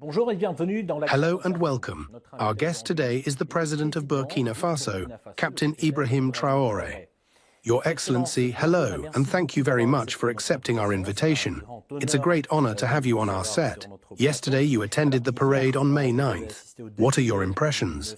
Hello and welcome. Our guest today is the President of Burkina Faso, Captain Ibrahim Traore. Your Excellency, hello, and thank you very much for accepting our invitation. It's a great honor to have you on our set. Yesterday you attended the parade on May 9th. What are your impressions?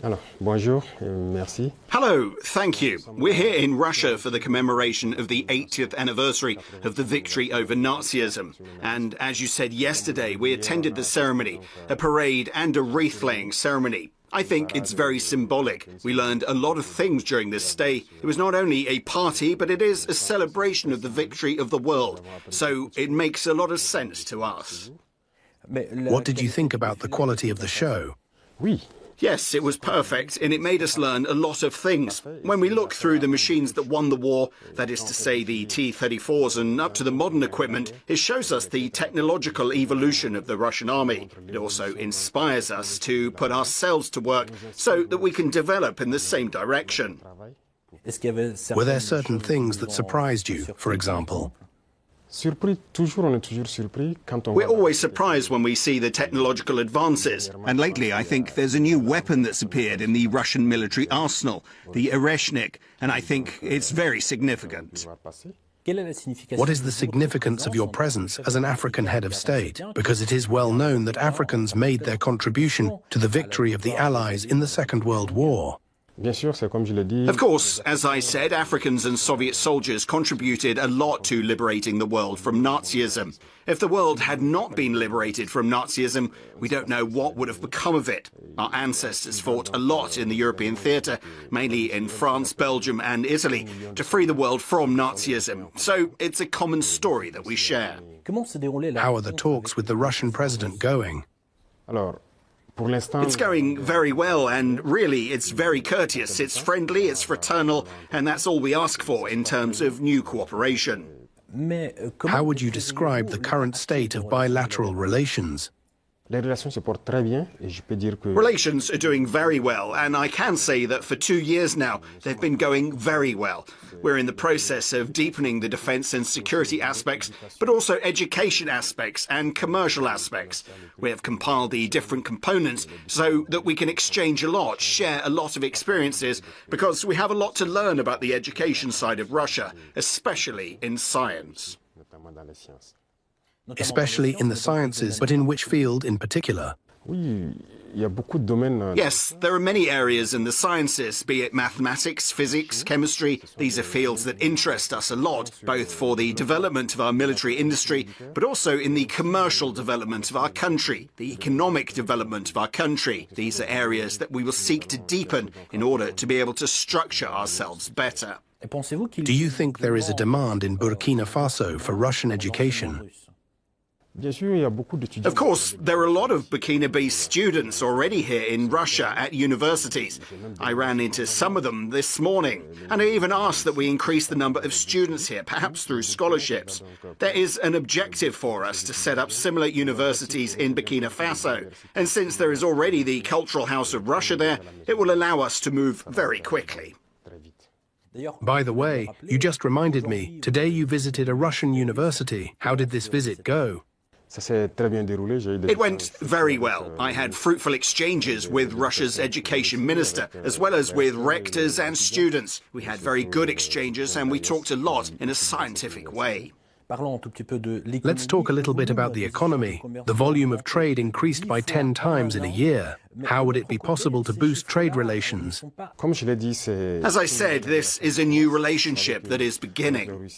Alors, bonjour, merci. Hello, thank you. We're here in Russia for the commemoration of the 80th anniversary of the victory over Nazism. And as you said yesterday, we attended the ceremony, a parade and a wreath-laying ceremony. I think it's very symbolic. We learned a lot of things during this stay. It was not only a party, but it is a celebration of the victory of the world. So it makes a lot of sense to us. What did you think about the quality of the show? Oui. Yes, it was perfect, and it made us learn a lot of things. When we look through the machines that won the war, that is to say the T-34s and up to the modern equipment, it shows us the technological evolution of the Russian army. It also inspires us to put ourselves to work so that we can develop in the same direction. Were there certain things that surprised you, for example? Surpris, on est toujours surpris quand on We're always surprised when we see the technological advances. And lately, I think there's a new weapon that's appeared in the Russian military arsenal, the Oreshnik, and I think it's very significant. What is the significance of your presence as an African head of state? Because it is well known that Africans made their contribution to the victory of the Allies in the Second World War. Of course, as I said, Africans and Soviet soldiers contributed a lot to liberating the world from Nazism. If the world had not been liberated from Nazism, we don't know what would have become of it. Our ancestors fought a lot in the European theatre, mainly in France, Belgium and Italy, to free the world from Nazism. So it's a common story that we share. How are the talks with the Russian president going? It's going very well, and really it's very courteous. It's friendly, it's fraternal, and that's all we ask for in terms of new cooperation. How would you describe the current state of bilateral relations? Relations are doing very well, and I can say that for 2 years now, they've been going very well. We're in the process of deepening the defence and security aspects, but also education aspects and commercial aspects. We have compiled the different components so that we can exchange a lot, share a lot of experiences, because we have a lot to learn about the education side of Russia, especially in science. Especially in the sciences, but in which field in particular? Yes, there are many areas in the sciences, be it mathematics, physics, chemistry. These are fields that interest us a lot, both for the development of our military industry, but also in the commercial development of our country, the economic development of our country. These are areas that we will seek to deepen in order to be able to structure ourselves better. Do you think there is a demand in Burkina Faso for Russian education? Of course, there are a lot of Burkina-based students already here in Russia at universities. I ran into some of them this morning, and I even asked that we increase the number of students here, perhaps through scholarships. There is an objective for us to set up similar universities in Burkina Faso, and since there is already the Cultural House of Russia there, it will allow us to move very quickly. By the way, you just reminded me, today you visited a Russian university. How did this visit go? It went very well. I had fruitful exchanges with Russia's education minister, as well as with rectors and students. We had very good exchanges and we talked a lot in a scientific way. Let's talk a little bit about the economy. The volume of trade increased by 10 times in a year. How would it be possible to boost trade relations? As I said, this is a new relationship that is beginning.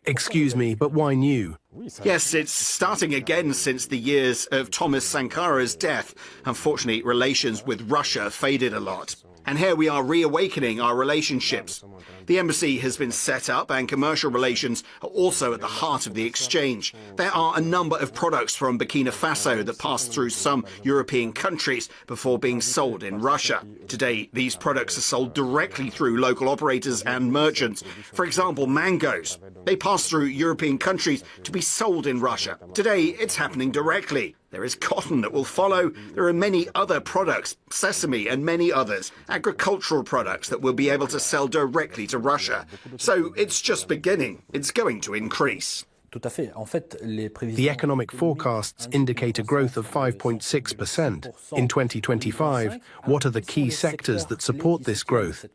Excuse me, but why new? Yes, it's starting again since the years of Thomas Sankara's death. Unfortunately, relations with Russia faded a lot. And here we are reawakening our relationships. The embassy has been set up and commercial relations are also at the heart of the exchange. There are a number of products from Burkina Faso that pass through some European countries before being sold in Russia. Today, these products are sold directly through local operators and merchants. For example, mangoes. They pass through European countries to be sold in Russia. Today, it's happening directly. There is cotton that will follow. There are many other products, sesame and many others, agricultural products that we'll be able to sell directly to Russia. So it's just beginning. It's going to increase. The economic forecasts indicate a growth of 5.6%. In 2025, what are the key sectors that support this growth?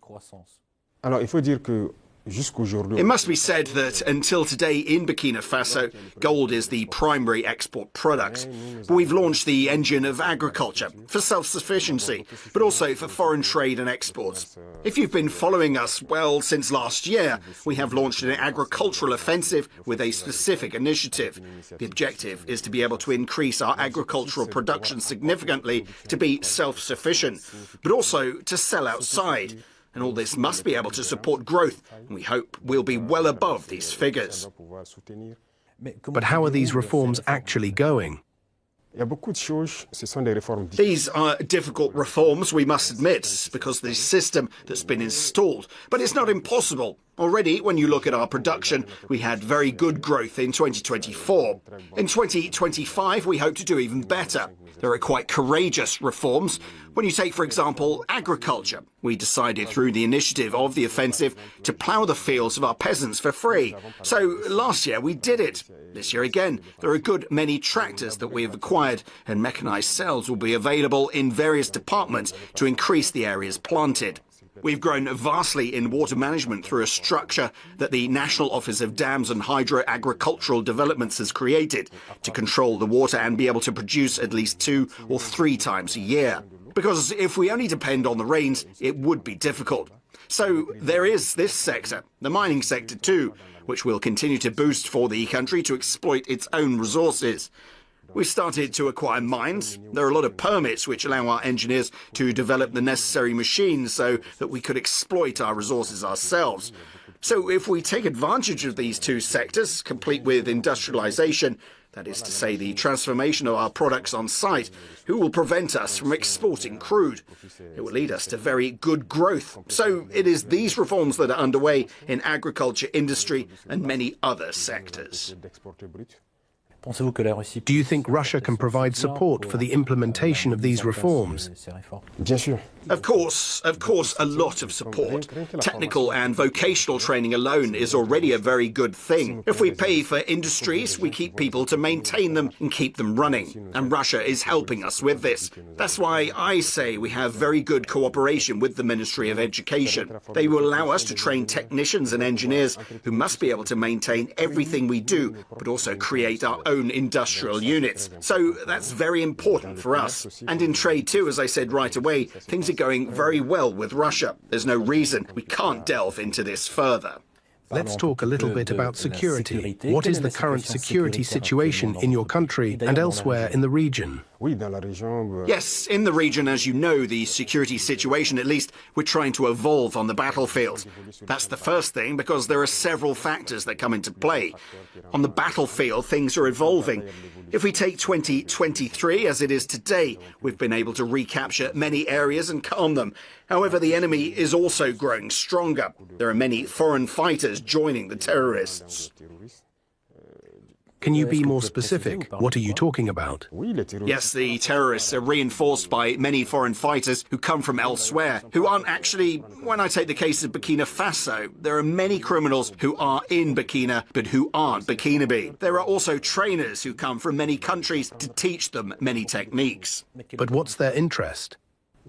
Alors, il faut dire que It must be said that until today in Burkina Faso, gold is the primary export product. But we've launched the engine of agriculture for self-sufficiency, but also for foreign trade and exports. If you've been following us, well, since last year, we have launched an agricultural offensive with a specific initiative. The objective is to be able to increase our agricultural production significantly to be self-sufficient, but also to sell outside. And all this must be able to support growth, and we hope we'll be well above these figures. But how are these reforms actually going? These are difficult reforms, we must admit, because the system that's been installed. But it's not impossible. Already, when you look at our production, we had very good growth in 2024. In 2025, we hope to do even better. There are quite courageous reforms. When you take, for example, agriculture, we decided through the initiative of the offensive to plough the fields of our peasants for free. So last year we did it. This year again, there are a good many tractors that we have acquired, and mechanized cells will be available in various departments to increase the areas planted. We've grown vastly in water management through a structure that the National Office of Dams and Hydro-Agricultural Developments has created to control the water and be able to produce at least 2 or 3 times a year. Because if we only depend on the rains, it would be difficult. So there is this sector, the mining sector too, which will continue to boost for the country to exploit its own resources. We've started to acquire mines. There are a lot of permits which allow our engineers to develop the necessary machines so that we could exploit our resources ourselves. So if we take advantage of these two sectors, complete with industrialization, that is to say the transformation of our products on site, who will prevent us from exporting crude? It will lead us to very good growth. So it is these reforms that are underway in agriculture, industry and many other sectors. Do you think Russia can provide support for the implementation of these reforms? Of course, a lot of support. Technical and vocational training alone is already a very good thing. If we pay for industries, we keep people to maintain them and keep them running. And Russia is helping us with this. That's why I say we have very good cooperation with the Ministry of Education. They will allow us to train technicians and engineers who must be able to maintain everything we do, but also create our own industrial units. So that's very important for us. And in trade too, as I said right away, things are going very well with Russia. There's no reason we can't delve into this further. Let's talk a little bit about security. What is the current security situation in your country and elsewhere in the region? Yes, in the region, as you know, the security situation, at least, we're trying to evolve on the battlefield. That's the first thing, because there are several factors that come into play. On the battlefield, things are evolving. If we take 2023 as it is today, we've been able to recapture many areas and calm them. However, the enemy is also growing stronger. There are many foreign fighters joining the terrorists. Can you be more specific? What are you talking about? Yes, the terrorists are reinforced by many foreign fighters who come from elsewhere, who aren't actually, when I take the case of Burkina Faso, there are many criminals who are in Burkina, but who aren't Burkinabe. There are also trainers who come from many countries to teach them many techniques. But what's their interest?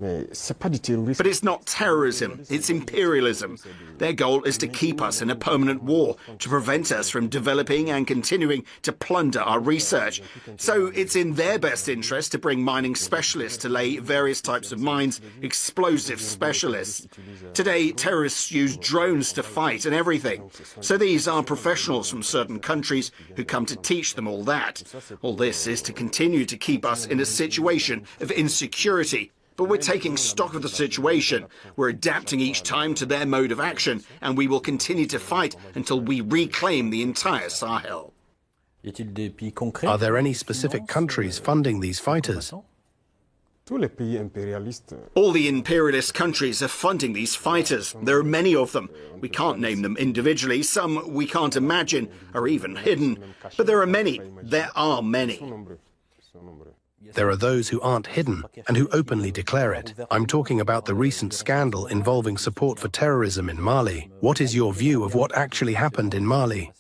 But it's not terrorism, it's imperialism. Their goal is to keep us in a permanent war, to prevent us from developing and continuing to plunder our research. So it's in their best interest to bring mining specialists to lay various types of mines, explosive specialists. Today, terrorists use drones to fight and everything. So these are professionals from certain countries who come to teach them all that. All this is to continue to keep us in a situation of insecurity. But we're taking stock of the situation. We're adapting each time to their mode of action, and we will continue to fight until we reclaim the entire Sahel. Are there any specific countries funding these fighters? All the imperialist countries are funding these fighters. There are many of them. We can't name them individually. Some we can't imagine are even hidden. But there are many. There are many. There are those who aren't hidden and who openly declare it. I'm talking about the recent scandal involving support for terrorism in Mali. What is your view of what actually happened in Mali?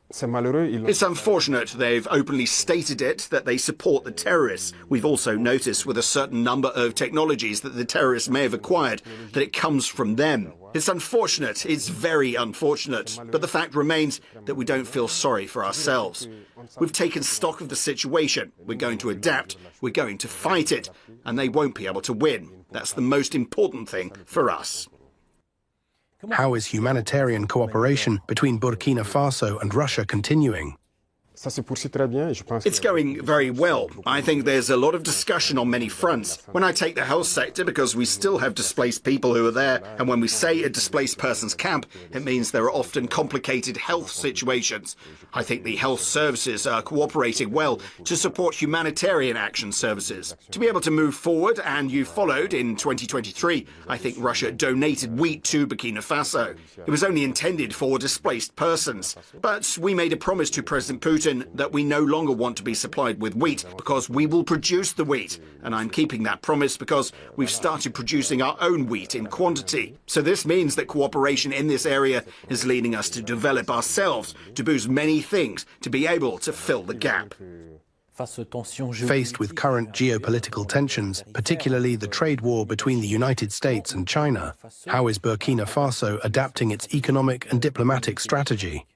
It's unfortunate they've openly stated it, that they support the terrorists. We've also noticed with a certain number of technologies that the terrorists may have acquired that it comes from them. It's unfortunate, it's very unfortunate, but the fact remains that we don't feel sorry for ourselves. We've taken stock of the situation, we're going to adapt, we're going to fight it, and they won't be able to win. That's the most important thing for us. How is humanitarian cooperation between Burkina Faso and Russia continuing? It's going very well. I think there's a lot of discussion on many fronts. When I take the health sector, because we still have displaced people who are there, and when we say a displaced persons camp, it means there are often complicated health situations. I think the health services are cooperating well to support humanitarian action services. To be able to move forward, and you followed in 2023, I think Russia donated wheat to Burkina Faso. It was only intended for displaced persons. But we made a promise to President Putin that we no longer want to be supplied with wheat because we will produce the wheat. And I'm keeping that promise because we've started producing our own wheat in quantity. So this means that cooperation in this area is leading us to develop ourselves, to boost many things, to be able to fill the gap. Faced with current geopolitical tensions, particularly the trade war between the United States and China, how is Burkina Faso adapting its economic and diplomatic strategy?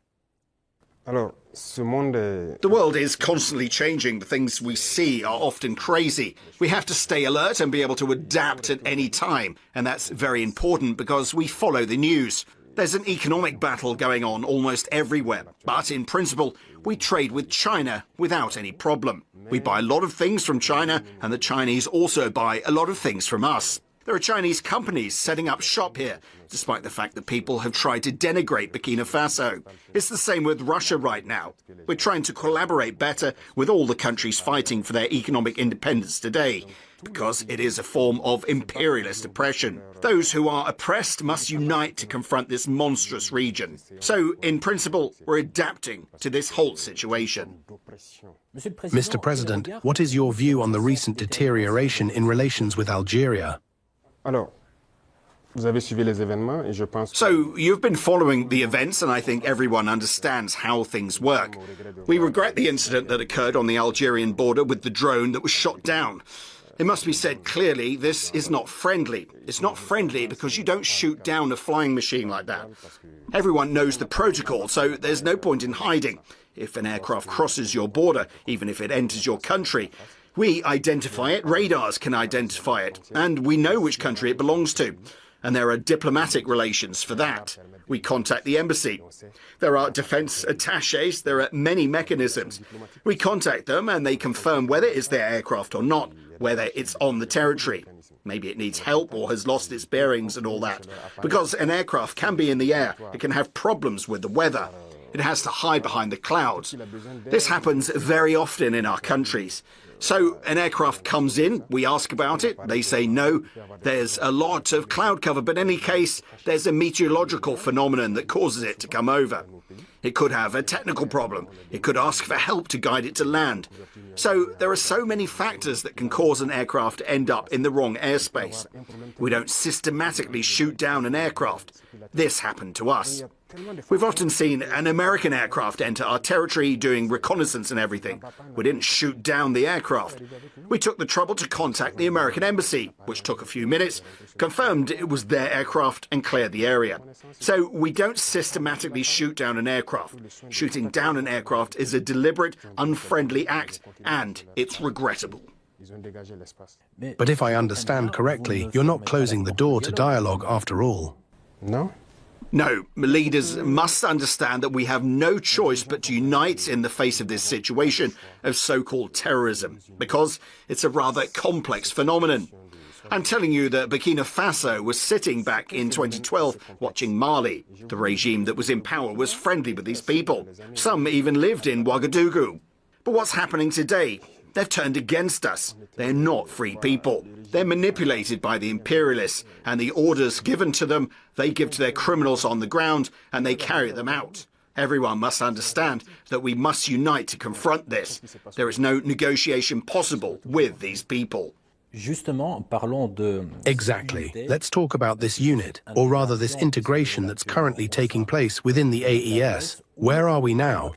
The world is constantly changing. The things we see are often crazy. We have to stay alert and be able to adapt at any time. And that's very important because we follow the news. There's an economic battle going on almost everywhere. But in principle, we trade with China without any problem. We buy a lot of things from China, and the Chinese also buy a lot of things from us. There are Chinese companies setting up shop here, despite the fact that people have tried to denigrate Burkina Faso. It's the same with Russia right now. We're trying to collaborate better with all the countries fighting for their economic independence today, because it is a form of imperialist oppression. Those who are oppressed must unite to confront this monstrous region. So, in principle, we're adapting to this whole situation. Mr. President, what is your view on the recent deterioration in relations with Algeria? So, you've been following the events, and I think everyone understands how things work. We regret the incident that occurred on the Algerian border with the drone that was shot down. It must be said clearly, this is not friendly. It's not friendly because you don't shoot down a flying machine like that. Everyone knows the protocol, so there's no point in hiding. If an aircraft crosses your border, even if it enters your country, we identify it, radars can identify it, and we know which country it belongs to. And there are diplomatic relations for that. We contact the embassy. There are defense attaches. There are many mechanisms. We contact them and they confirm whether it's their aircraft or not, whether it's on the territory. Maybe it needs help or has lost its bearings and all that. Because an aircraft can be in the air. It can have problems with the weather. It has to hide behind the clouds. This happens very often in our countries. So an aircraft comes in, we ask about it, they say no. There's a lot of cloud cover, but in any case, there's a meteorological phenomenon that causes it to come over. It could have a technical problem. It could ask for help to guide it to land. So there are so many factors that can cause an aircraft to end up in the wrong airspace. We don't systematically shoot down an aircraft. This happened to us. We've often seen an American aircraft enter our territory doing reconnaissance and everything. We didn't shoot down the aircraft. We took the trouble to contact the American embassy, which took a few minutes, confirmed it was their aircraft and cleared the area. So we don't systematically shoot down an aircraft. Shooting down an aircraft is a deliberate, unfriendly act, and it's regrettable. But if I understand correctly, you're not closing the door to dialogue after all. No? No, leaders must understand that we have no choice but to unite in the face of this situation of so-called terrorism, because it's a rather complex phenomenon. I'm telling you that Burkina Faso was sitting back in 2012 watching Mali. The regime that was in power was friendly with these people. Some even lived in Ouagadougou. But what's happening today? They've turned against us. They're not free people. They're manipulated by the imperialists, and the orders given to them, they give to their criminals on the ground, and they carry them out. Everyone must understand that we must unite to confront this. There is no negotiation possible with these people. Exactly. Let's talk about this unit, or rather this integration that's currently taking place within the AES. Where are we now?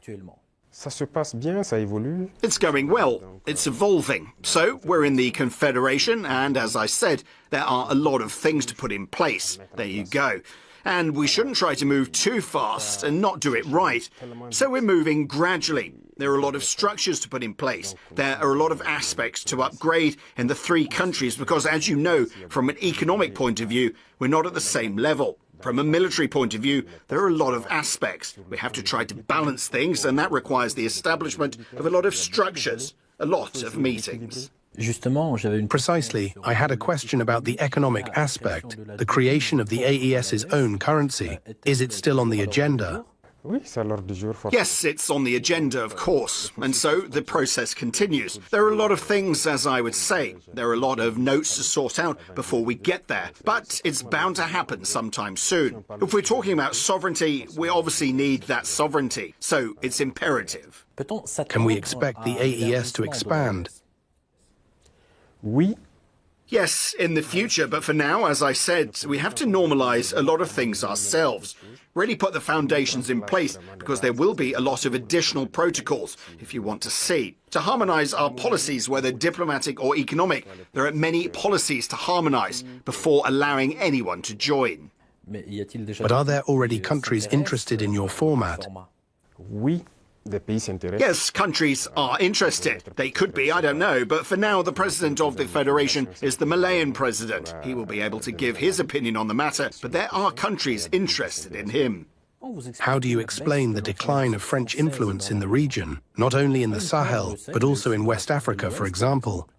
Ça se passe bien, ça évolue. It's going well. It's evolving. So we're in the Confederation, and as I said, there are a lot of things to put in place. There you go. And we shouldn't try to move too fast and not do it right. So we're moving gradually. There are a lot of structures to put in place. There are a lot of aspects to upgrade in the three countries because, as you know, from an economic point of view, we're not at the same level. From a military point of view, there are a lot of aspects. We have to try to balance things, and that requires the establishment of a lot of structures, a lot of meetings. Precisely. I had a question about the economic aspect, the creation of the AES's own currency. Is it still on the agenda? Yes, it's on the agenda, of course, and so the process continues. There are a lot of things, as I would say. There are a lot of notes to sort out before we get there, but it's bound to happen sometime soon. If we're talking about sovereignty, we obviously need that sovereignty, so it's imperative. Can we expect the AES to expand? Oui. Yes, in the future, but for now, as I said, we have to normalize a lot of things ourselves. Really put the foundations in place, because there will be a lot of additional protocols, if you want to see. To harmonize our policies, whether diplomatic or economic, there are many policies to harmonize before allowing anyone to join. But are there already countries interested in your format? Oui. Yes, countries are interested. They could be, I don't know. But for now, the president of the Federation is the Malayan president. He will be able to give his opinion on the matter, but there are countries interested in him. How do you explain the decline of French influence in the region, not only in the Sahel, but also in West Africa, for example?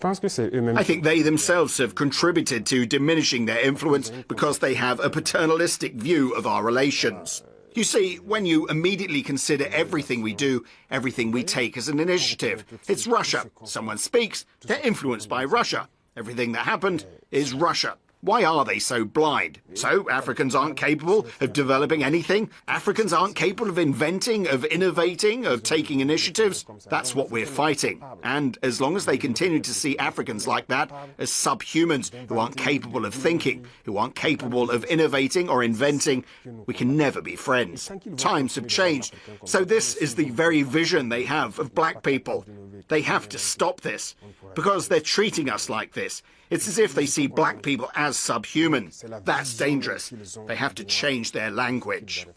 I think they themselves have contributed to diminishing their influence because they have a paternalistic view of our relations. You see, when you immediately consider everything we do, everything we take as an initiative, it's Russia. Someone speaks, they're influenced by Russia. Everything that happened is Russia. Why are they so blind? So Africans aren't capable of developing anything? Africans aren't capable of inventing, of innovating, of taking initiatives? That's what we're fighting. And as long as they continue to see Africans like that, as subhumans who aren't capable of thinking, who aren't capable of innovating or inventing, we can never be friends. Times have changed. So this is the very vision they have of black people. They have to stop this, because they're treating us like this. It's as if they see black people as subhuman. That's dangerous. They have to change their language.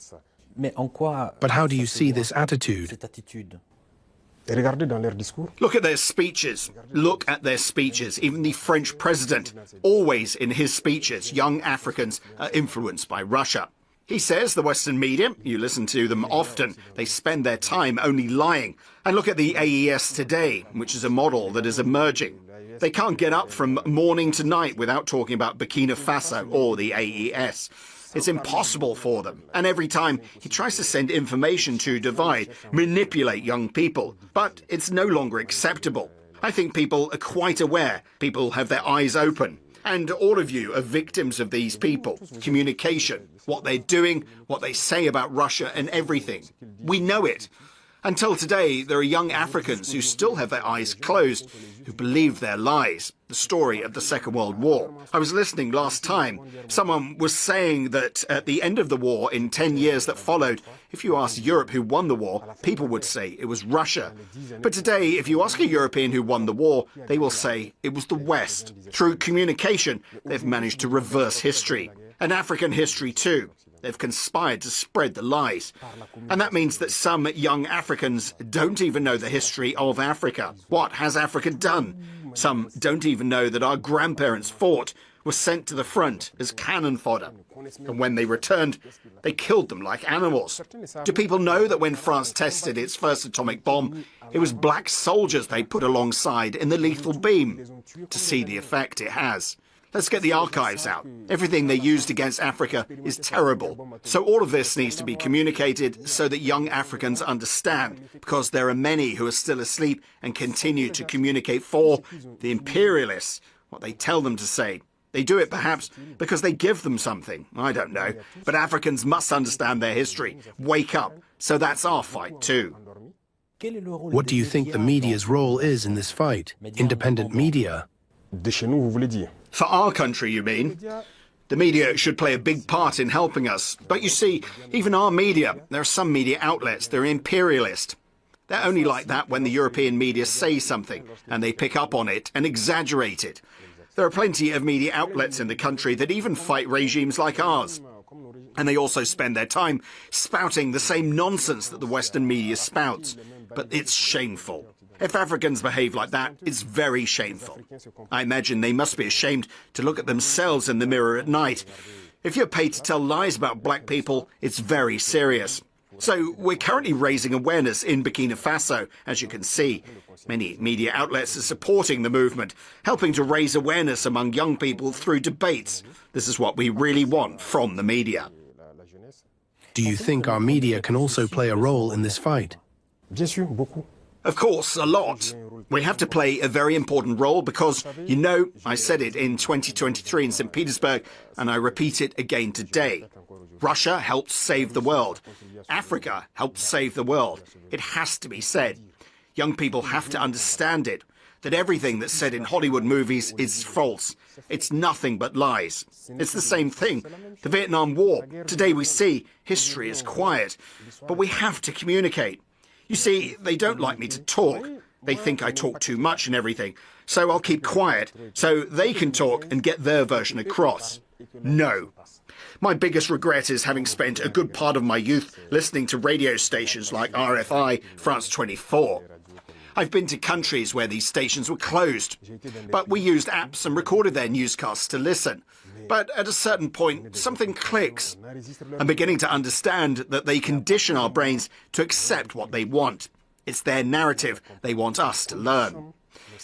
But how do you see this attitude? Look at their speeches. Look at their speeches. Even the French president, always in his speeches, young Africans are influenced by Russia. He says the Western media, you listen to them often, they spend their time only lying. And look at the AES today, which is a model that is emerging. They can't get up from morning to night without talking about Burkina Faso or the AES. It's impossible for them. And every time he tries to send information to divide, manipulate young people. But it's no longer acceptable. I think people are quite aware. People have their eyes open. And all of you are victims of these people. Communication, what they're doing, what they say about Russia and everything. We know it. Until today, there are young Africans who still have their eyes closed, who believe their lies. The story of the Second World War. I was listening last time. Someone was saying that at the end of the war, in 10 years that followed, if you asked Europe who won the war, people would say it was Russia. But today, if you ask a European who won the war, they will say it was the West. Through communication, they've managed to reverse history. And African history too. They've conspired to spread the lies. And that means that some young Africans don't even know the history of Africa. What has Africa done? Some don't even know that our grandparents fought, were sent to the front as cannon fodder. And when they returned, they killed them like animals. Do people know that when France tested its first atomic bomb, it was black soldiers they put alongside in the lethal beam to see the effect it has? Let's get the archives out. Everything they used against Africa is terrible. So all of this needs to be communicated so that young Africans understand, because there are many who are still asleep and continue to communicate for the imperialists, what they tell them to say. They do it perhaps because they give them something. I don't know. But Africans must understand their history. Wake up. So that's our fight too. What do you think the media's role is in this fight? Independent media? De chez nous, vous voulez dire? For our country, you mean? The media should play a big part in helping us. But you see, even our media, there are some media outlets, they're imperialist. They're only like that when the European media say something, and they pick up on it and exaggerate it. There are plenty of media outlets in the country that even fight regimes like ours. And they also spend their time spouting the same nonsense that the Western media spouts. But it's shameful. If Africans behave like that, it's very shameful. I imagine they must be ashamed to look at themselves in the mirror at night. If you're paid to tell lies about black people, it's very serious. So we're currently raising awareness in Burkina Faso, as you can see. Many media outlets are supporting the movement, helping to raise awareness among young people through debates. This is what we really want from the media. Do you think our media can also play a role in this fight? Bien sûr, beaucoup. Of course, a lot. We have to play a very important role because, you know, I said it in 2023 in St. Petersburg, and I repeat it again today. Russia helped save the world. Africa helped save the world. It has to be said. Young people have to understand it, that everything that's said in Hollywood movies is false. It's nothing but lies. It's the same thing. The Vietnam War. Today we see history is quiet, but we have to communicate. You see, they don't like me to talk. They think I talk too much and everything. So I'll keep quiet so they can talk and get their version across. No. My biggest regret is having spent a good part of my youth listening to radio stations like RFI, France 24. I've been to countries where these stations were closed, but we used apps and recorded their newscasts to listen. But at a certain point, something clicks. I'm beginning to understand that they condition our brains to accept what they want. It's their narrative they want us to learn.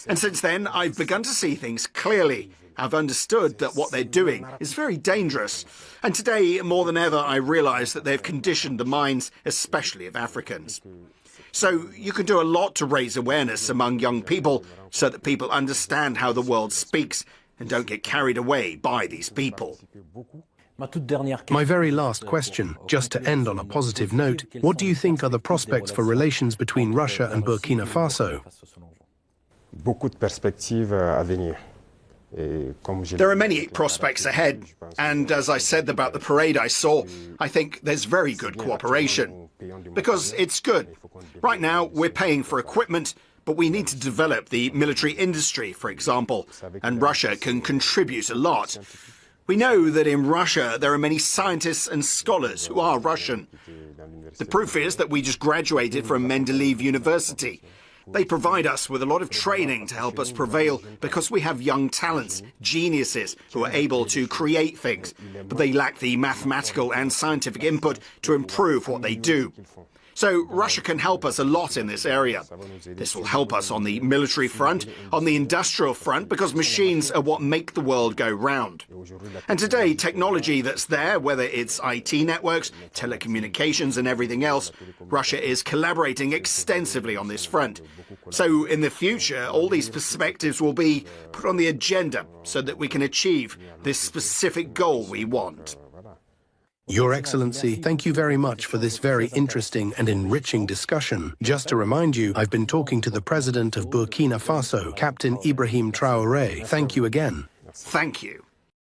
And since then, I've begun to see things clearly. I've understood that what they're doing is very dangerous. And today, more than ever, I realize that they've conditioned the minds, especially of Africans. So you can do a lot to raise awareness among young people so that people understand how the world speaks and don't get carried away by these people. My very last question, just to end on a positive note, what do you think are the prospects for relations between Russia and Burkina Faso? Beaucoup de perspectives à venir. There are many prospects ahead, and as I said about the parade I saw, I think there's very good cooperation, because it's good. Right now, we're paying for equipment, but we need to develop the military industry, for example, and Russia can contribute a lot. We know that in Russia there are many scientists and scholars who are Russian. The proof is that we just graduated from Mendeleev University. They provide us with a lot of training to help us prevail because we have young talents, geniuses who are able to create things, but they lack the mathematical and scientific input to improve what they do. So Russia can help us a lot in this area. This will help us on the military front, on the industrial front, because machines are what make the world go round. And today, technology that's there, whether it's IT networks, telecommunications and everything else, Russia is collaborating extensively on this front. So in the future, all these perspectives will be put on the agenda so that we can achieve this specific goal we want. Your Excellency, thank you very much for this very interesting and enriching discussion. Just to remind you, I've been talking to the President of Burkina Faso, Captain Ibrahim Traoré. Thank you again. Thank you.